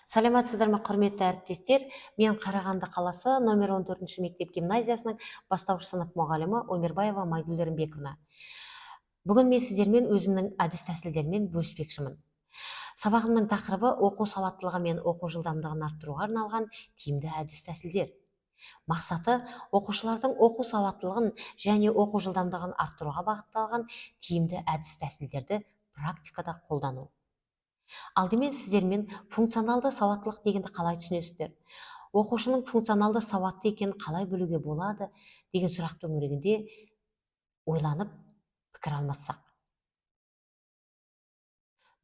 Саламатсыздар ма, құрметті әріптестер? Мен Қарағанды қаласы номер 14 мектеп гимназиясының бастауыш сынып мұғалімі Өмербаева Майгүл Ерімбековна. Бүгін мен сіздермен өзімнің әдіс тәсілдермен бөліспекшімін. Сабағымның тақырыбы оқу сауаттылығы мен оқу жылдамдығын арттыруға арналған тиімді әдіс тәсілдер. Мақсаты оқушылардың оқу сауаттылығын және оқу жылдамдығын арттыруға бағытталған тиімді әдіс тәсілдерді практикада қолдану. Алдымен сіздермен функционалды сауаттылық дегенді қалай түсінесіздер? Оқушының функционалды сауатты екенін қалай білуге болады деген сұрақ төңірегінде ойланып пікір алмассақ.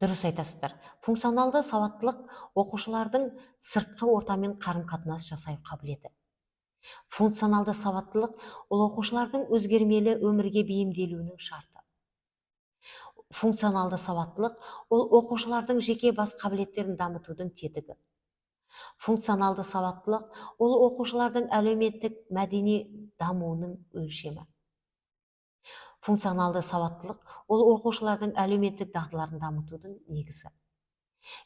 Дұрыс айтасыздар. Функционалды сауаттылық оқушылардың сыртқы ортамен қарым-қатынас жасай қабілеті. Функционалды сауаттылық ол оқушылардың өзгермелі өмірге бейімделуінің шарты. Функционалды сауаттылық ол оқушылардың жеке бас қабілеттерін дамытудың тетігі. Функционалды сауаттылық ол оқушылардың әлеуметтік мәдени дамуының өлшемі. Функционалды сауаттылық ол оқушылардың әлеуметтік дағдыларын дамытудың негізі.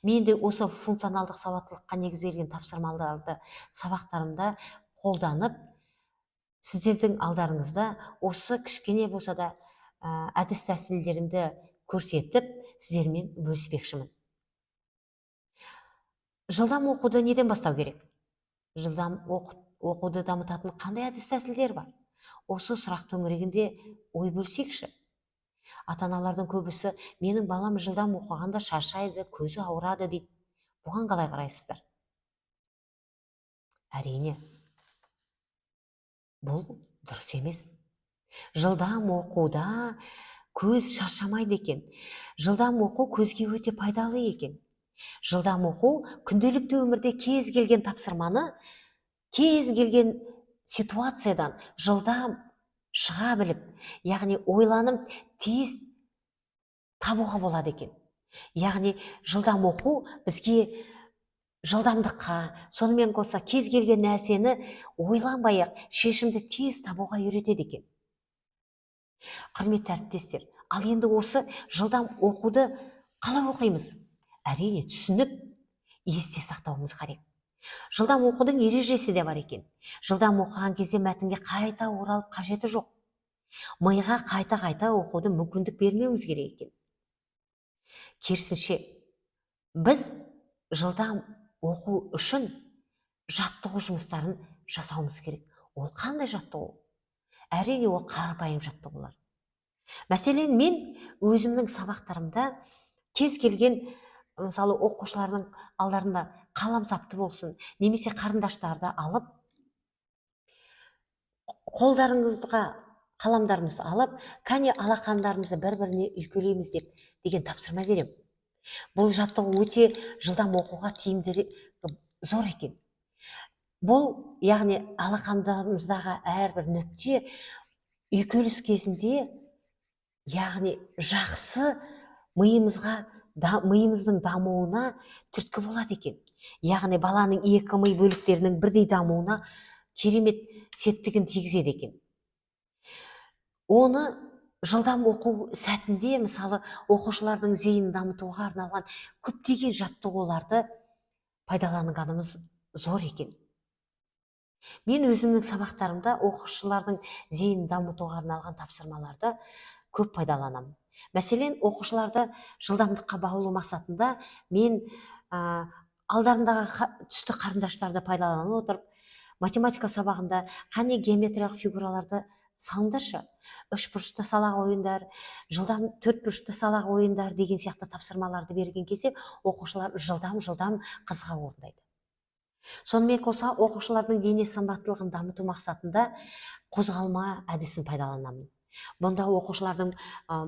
Мен де осы функционалдық сауаттылыққа негізделген тапсырмаларды сабақтарымда қолданып, сіздердің алдарыңызда осы кішкене болса да әдіс тәсілдерімді көрсетіп, сіздермен бөліспекшімін. Жылдам оқуды неден бастау керек? Жылдам оқуды дамытатын қандай әдіс тәсілдер бар? Осы сұрақ төңірегінде ой бөлсекші. Ата-аналардың көбісі менің балам жылдам оқығанда шаршайды, көзі ауырады дейді. Бұған қалай қарайсыздар? Әрине, бұл дұрыс емес. Жылдам оқуда көз шаршамайды екен. Жылдам оқу көзге өте пайдалы екен. Жылдам оқу күнделікті өмірде кез келген тапсырманы, кез келген ситуациядан жылдам шыға біліп, яғни ойланып тез табуға болады екен. Яғни жылдам оқу бізге жылдамдыққа, сонымен қоса кез келген нәрсені ойланбай-ақ шешімді тез табуға үйретеді екен. Құрметті әріптестер, ал енді осы жылдам оқуды қалай оқимыз? Әрине, түсініп, есте сақтауымыз керек. Жылдам оқудың ережесі де бар екен. Жылдам оқыған кезде мәтінге қайта оралып қажеті жоқ. Миға қайта оқуды мүмкіндік бермеуіміз керек екен. Керісінше, біз жылдам оқу үшін жаттығу жұмыстарын жасауымыз керек. Ол қандай жаттығу? Әрине, ол қарапайым жаттығулар. Мәселен, мен өзімнің сабақтарымда кез келген, мысалы, оқушылардың алдарында қаламсапты болсын, немесе қарындаштарды алып, қолдарыңызға қаламдарыңызды алып, кәне алақандарыңызды бір-біріне үйкелейміз деген тапсырма берем. Бұл жаттығу өте жылдам оқуға тиімді зор екен. Бұл, яғни алақандарымыздағы әрбір нүкте үйкеліс кезінде, яғни жақсы миымыздың дамуына түрткі болады екен. Яғни баланың екі ми бөліктерінің бірдей дамуына керемет септігін тигізеді екен. Оны жылдам оқу сәтінде, мысалы, оқушылардың зейінін дамытуға арналған көптеген жаттығуларды пайдаланғанымыз зор екен. Мен өзімнің сабақтарымда оқушылардың зейінін дамытуға арналған тапсырмаларды көп пайдаланамын. Мәселен, оқушыларды жылдамдыққа баулу мақсатында мен алдарындағы түсті қарындаштарды пайдалана отырып, математика сабағында қане геометриялық фигураларды салыңдаршы, үш бұрышты салақ ойындар, жылдам төрт бұрышты салақ ойындар деген сияқты тапсырмаларды берген кезде оқушылар жылдам қызыға орындайды. Сонымен қоса, оқушылардың дене сымбаттылығын дамыту мақсатында қозғалма әдісін пайдаланамын. Бұнда оқушылардың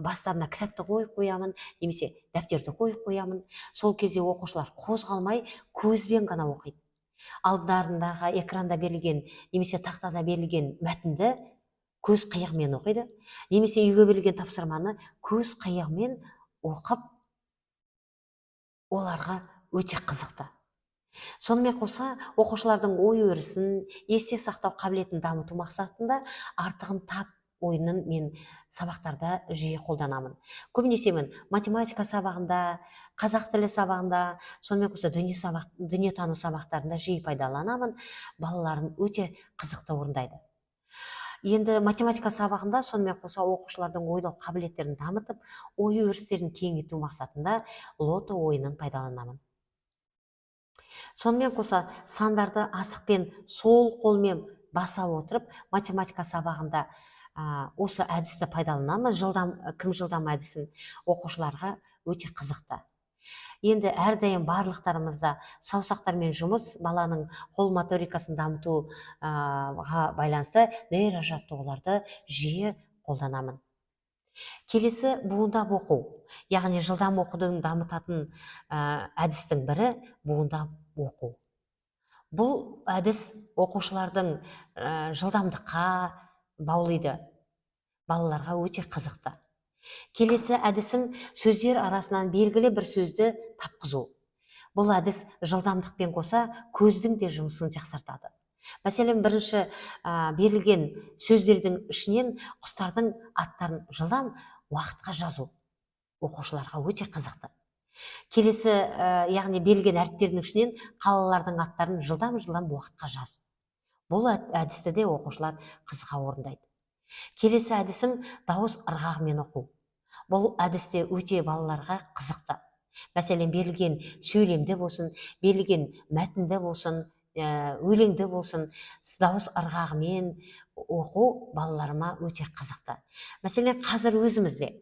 бастарына кітапты қойып қоямын, немесе дәптерді қойып қоямын. Сол кезде оқушылар қозғалмай, көзбен ғана оқиды. Алдарындағы экранда берілген, немесе тақтада берілген мәтінді көз қиығымен оқиды, немесе үйге берілген тапсырманы көз қиығымен оқып, оларға өте қызықты. Сонымен қоса, оқушылардың ой өрісін, есте сақтау қабілетін дамыту мақсатында артығын тап ойынын мен сабақтарда жиі қолданамын. Көбінесе мен математика сабағында, қазақ тілі сабағында, сонымен қоса дүниетану сабақтарында жиі пайдаланамын. Балаларым өте қызықты орындайды. Енді математика сабағында сонымен қоса оқушылардың ойлау қабілеттерін дамытып, ой өрістерін кеңейту мақсатында лото ойынын пайдаланамын. Сонымен қоса сандарды асықпен сол қолмен баса отырып математика сабағында осы әдісті пайдаланамын. Кім жылдам әдісін оқушыларға өте қызықты. Енді әрдайым барлықтарымызда саусақтармен жұмыс баланың қол моторикасын дамытуға байланысты нейрожаттығуларды жиі қолданамын. Келесі буындап оқу. Яғни жылдам оқудың дамытатын әдістің бірі буындап оқу. Бұл әдіс оқушылардың жылдамдыққа баулиды. Балаларға өте қызықты. Келесі әдісім сөздер арасынан белгілі бір сөзді тапқызу. Бұл әдіс жылдамдықпен қоса көздің де жұмысын жақсартады. Мәселен, бірінші берілген сөздердің ішінен құстардың аттарын жылдам уақытқа жазу оқушыларға өте қызықты. Келесі, яғни берілген әріптердің ішінен қалалардың аттарын жылдам уақытқа жазу. Бұл әдісті де оқушылар қызыға орындайды. Келесі әдісім дауыс ырғағымен оқу. Бұл әдісте өте балаларға қызықты. Мәселен, берілген сөйлемді болсын, берілген мәтінді болсын, өлеңді болсын, дауыс ырғағымен оқу балаларыма өте қызықты. Мәселен, қазір өзімізде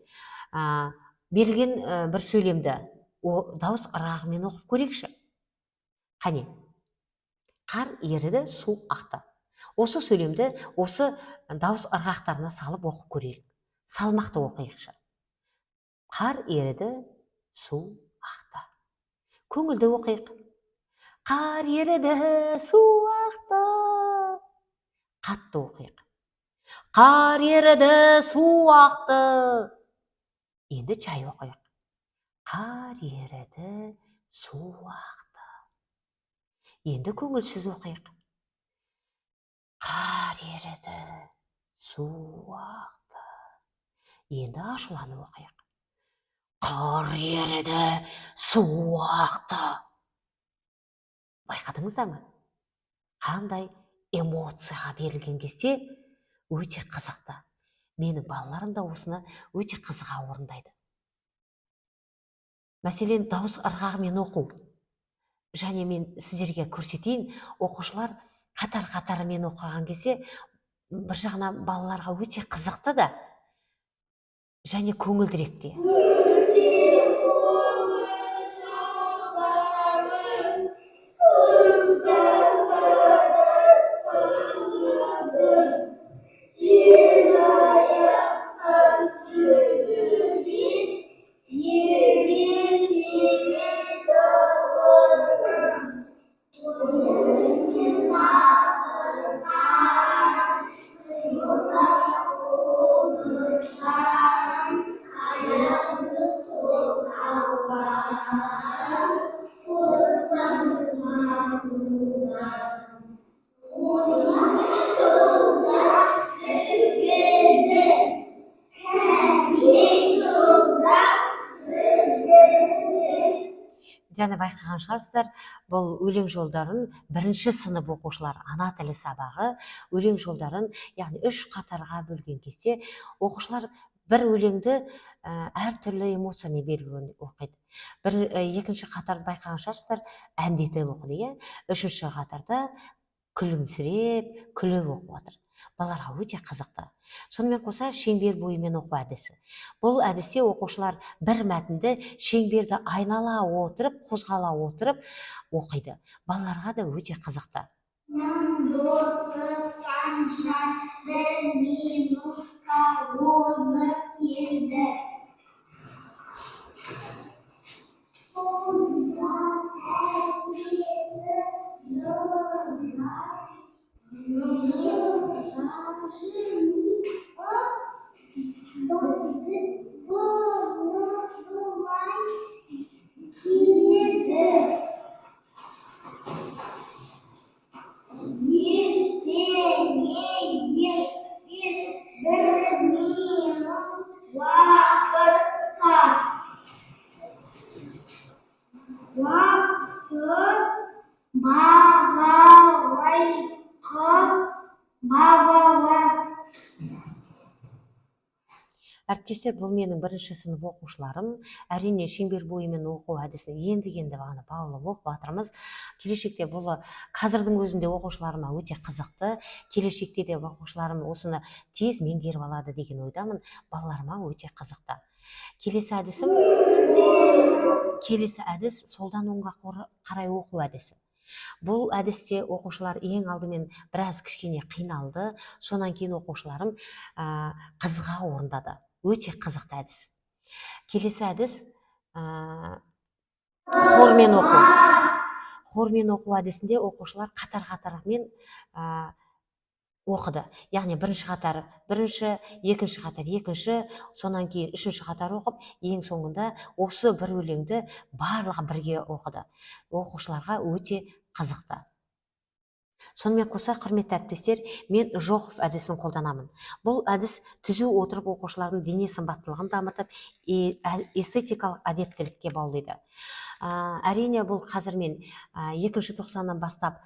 берілген бір сөйлемді дауыс ырғағымен оқып көрейікші. Қане, қар еріді, су ақты. Осы сөйлемді осы дауыс ырғақтарына салып оқып көрейік. Салмақты оқиықшы. Қар еріді, су ақты. Көңілді оқиық. Қар еріді, су ақты. Қатты оқиық. Қар еріді, су ақты. Енді жай оқиық. Қар еріді, су ақты. Енді көңілсіз оқиық. Қар еріді, су ақты. Енді ашуланып оқиық. Қар еріді, су ақты. Байқадыңыздар ма? Қандай эмоцияға берілген кезде өте қызықты. Менің балаларым да осыны өте қызыға орындайды. Мәселен, дауыс ырғағымен оқу. Және мен сіздерге көрсетейін, оқушылар қатар-қатарымен оқыған кезде бір жағынан балаларға өте қызықты да, және көңілдірек те. Және байқаған шығарсыздар, бұл өлең жолдарын бірінші сынып оқушылар ана тілі сабағы өлең жолдарын, яғни 3 қатарға бөлген кезде оқушылар бір өлеңді әртүрлі эмоциямен беріп оқиды. Екінші қатарды байқаған шығарсыздар, әндетіп оқиды. Үшінші қатарда күлімсіреп, күліп оқып отыр. Балаларға өте қызықты. Сонымен қоса шеңбер бойымен оқу әдісі. Бұл әдісте оқушылар бір мәтінді шеңберді айнала отырып, қозғала отырып оқиды. Балаларға да өте қызықты. Досы Санжар бір минутқа озып келді. Waktu бағалайқы бабалар. Әріптестер, бұл менің бірінші сынып оқушыларым. Әрине, шеңбер бойымен оқу әдісін енді ғана баулып оқып жатырмыз. Келешекте бұл қазірдің өзінде оқушыларыма өте қызықты. Келешекте де оқушыларым осыны тез меңгеріп алады деген ойдамын. Балаларыма өте қызықты. Келесі әдіс солдан оңға қарай оқу әдісі. Бұл әдісте оқушылар ең алдымен біраз кішкене қиналды, сонан кейін оқушыларым қызға орындады. Өте қызықты әдіс. Келесі әдіс хормен оқу. Хормен оқу әдісінде оқушылар қатар-қатармен оқыды. Яғни бірінші қатар бірінші, екінші қатар екінші, сонан кейін үшінші қатар оқып, ең соңында осы бір өлеңді барлығы бірге оқыды. Оқушыларға өте қызықты. Сонымен қоса, құрметті әріптестер, мен Жохов әдісін қолданамын. Бұл әдіс түзу отырып оқушылардың дене сымбаттылығын дамытып, эстетикалық әдептілікке баулиды. Әрине, бұл қазір мен екінші тоқсаннан бастап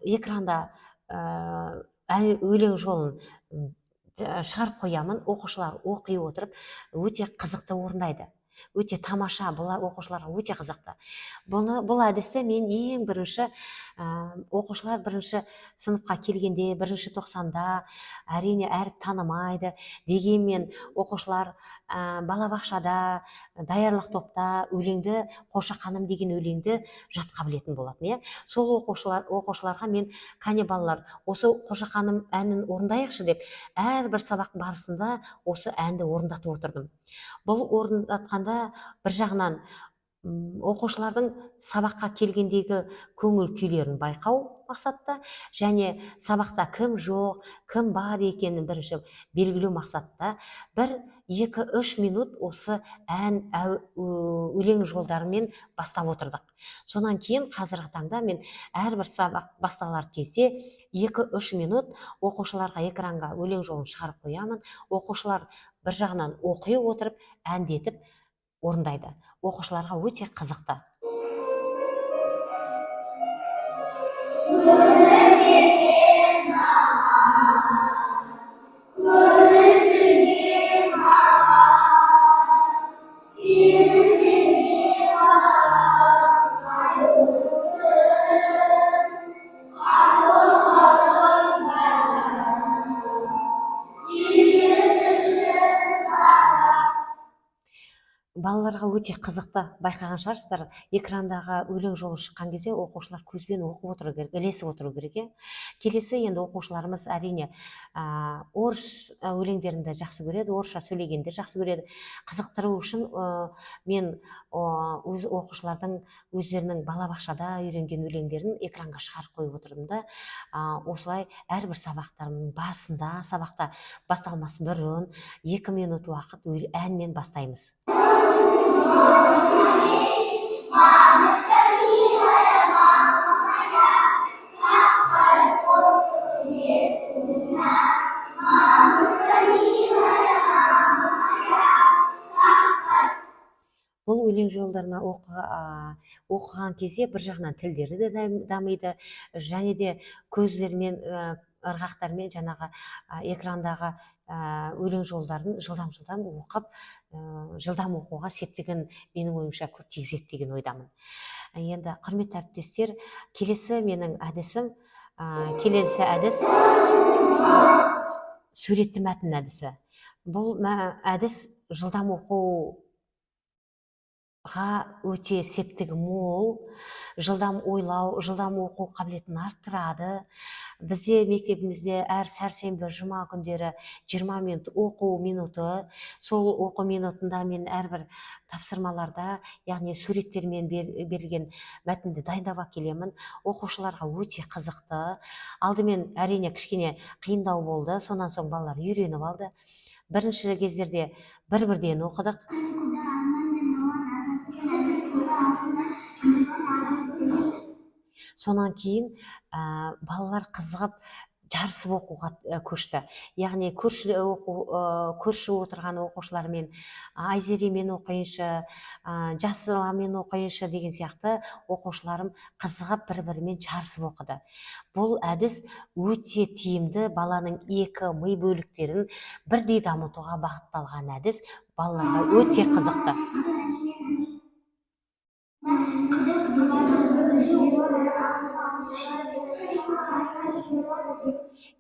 экранда өлең жолын шығарып қоямын. Оқушылар оқи отырып өте қызықты орындайды. Өте тамаша, бұл оқушыларға өте қызықты. Бұл әдісті мен ең бірінші оқушылар бірінші сыныпқа келгенде, бірінші тоқсанда әрине әріп танымайды, дегенмен оқушылар балабақшада, даярлық топта өлеңді, Қоша ханым деген өлеңді жатқа білетін болатын. Сол оқушыларға мен, кәне балалар, осы Қоша ханым әнін орындайықшы деп, әрбір сабақ барысында осы әнді орындатып отырдым. Бұл орындатқанда бір жағынан оқушылардың сабаққа келгендегі көңіл күйлерін байқау мақсатта, және сабақта кім жоқ, кім бар екенін бірінші белгілеу мақсатта 1-2-3 минут осы өлең жолдарымен бастап отырдық. Сонан кейін қазіргі таңда мен әрбір сабақ басталар кезде 2-3 минут оқушыларға экранға өлең жолын шығарып қоямын. Оқушылар бір жағынан оқи отырып, әндетіп орындайды. Оқушыларға өте қызықты. Балаларға өте қызықты. Байқаған шығарсыздар, экрандағы өлең жолы шыққан кезде оқушылар көзбен оқып отыру керек, ілесіп отыру керек. Келесі енді оқушыларымыз әрине орыс өлеңдерінде жақсы көреді, орысша сөйлегенде жақсы көреді. Қызықтыру үшін мен өз оқушылардың өздерінің балабақшада үйренген өлеңдерін экранға шығарып қойып отырдым да, осылай әрбір сабақтарымның басында, сабақта басталмас бұрын 2 минут уақыт әнмен бастаймыз. Бұл өлең жолдарына оқыған кезде бір жағынан тілдері де дамиды, және де көздермен, ырғақтармен жаңағы экрандағы өлең жолдарын жылдам оқып, жылдам оқуға септігін менің ойымша көп тигізеді деген ойдамын. Енді құрметті әріптестер, келесі менің әдісім, келесі әдіс суретті мәтін әдісі. Бұл әдіс жылдам оқуға өте септігі мол, жылдам ойлау, жылдам оқу қабілетін арттырады. Бізде мектебімізде әр сәрсенбі, жұма күндері 20 минут оқу минуты. Сол оқу минутында мен әрбір тапсырмаларда, яғни суреттермен берілген мәтінді дайындап келемін. Оқушыларға өте қызықты. Алдымен әрине кішкене қиындау болды, сонан соң балалар үйреніп алды. Бірінші кездерде бір-бірден оқыдық. Сонан кейін балалар қызығып жарысып оқуға көшті. Яғни көрші отырған оқушылармен айзеремен оқиыншы, жасыламен оқиыншы деген сияқты оқушыларым қызығып бір-бірімен жарысып оқыды. Бұл әдіс өте тиімді, баланың екі ми бөліктерін бірдей дамытуға бағытталған әдіс, балаларға өте қызықты.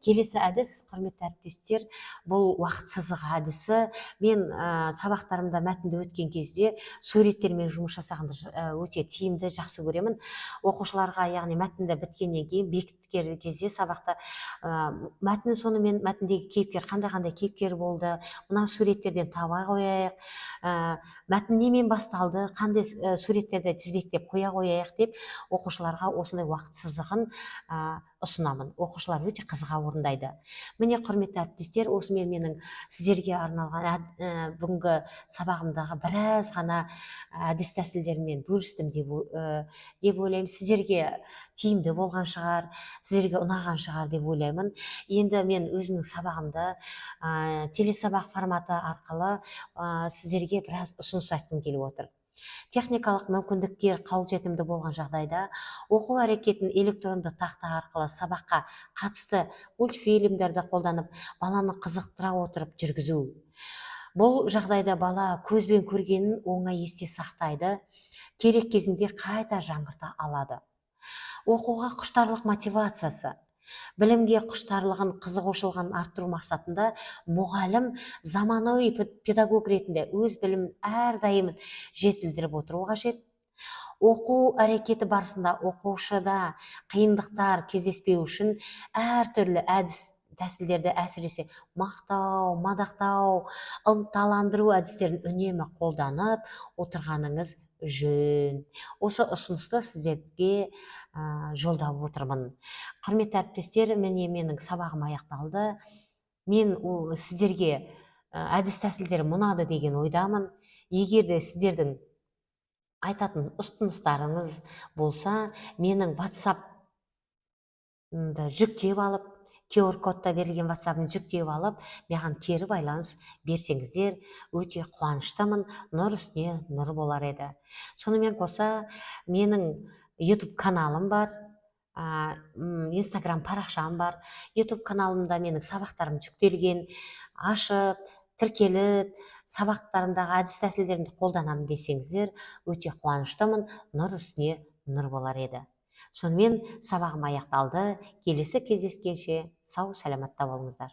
Келесі әдіс, құрметті әріптестер, бұл уақыт сызығы әдісі. Мен сабақтарымда мәтінді өткен кезде суреттермен жұмыс жасағанды өте тиімді, жақсы көремін. Оқушыларға, яғни мәтінді біткеннен кейін бекіткен кезде сабақта мәтін сонымен мәтіндегі кейіпкер қандай кейіпкер болды, мына суреттерден таба қояйық, мәтін немен басталды, қандай суреттерді тізбектеп қоя қояйық деп оқушыларға осындай уақыт сызығын ұсынамын. Оқушылар өте қызыға орындайды. Міне, құрметті әріптестер, осымен менің сіздерге арналған бүгінгі сабағымдағы біраз ғана әдіс тәсілдермен бөлістім деп ойлаймын. Сіздерге тиімді болған шығар, сіздерге ұнаған шығар деп ойлаймын. Енді мен өзімнің сабағымды телесабақ форматы арқылы сіздерге біраз ұсыныс айтқым келіп отыр. Техникалық мүмкіндіктер қолжетімді болған жағдайда оқу әрекетін электронды тақта арқылы сабаққа қатысты мультфильмдерді қолданып, баланы қызықтыра отырып жүргізу. Бұл жағдайда бала көзбен көргенін оңай есте сақтайды, керек кезінде қайта жаңғырта алады. Оқуға құштарлық мотивациясы. Білімге құштарлығын, қызығушылығын арттыру мақсатында мұғалім заманауи педагог ретінде өз білімін әрдайым жетілдіріп отыру қажет. Оқу әрекеті барысында оқушыда қиындықтар кездеспеу үшін әртүрлі әдіс тәсілдерді, әсіресе мақтау, мадақтау, ынталандыру әдістерін үнемі қолданып отырғаныңыз жөн. Осы ұсынысты сіздерге жолдап отырмын. Құрметті әріптестер, міне менің сабағым аяқталды. Мен сіздерге әдіс тәсілдері мұнады деген ойдамын. Егер де сіздердің айтатын ұсыныстарыңыз болса, менің WhatsApp жүктеп алып, QR кодта берілген WhatsApp-ын жүктеп алып, маған кері байланыс берсеңіздер, өте қуаныштымын, нұр үстіне нұр болар еді. Сонымен қоса, менің YouTube каналым бар, Instagram парақшам бар. YouTube каналымда менің сабақтарым жүктелген, ашып, тіркеліп, сабақтарымдағы әдіс тәсілдерімді қолданамын десеңіздер, өте қуаныштымын, нұр үстіне нұр болар еді. Сонымен сабағым аяқталды. Келесі кездескенше сау, саламатта болыңыздар.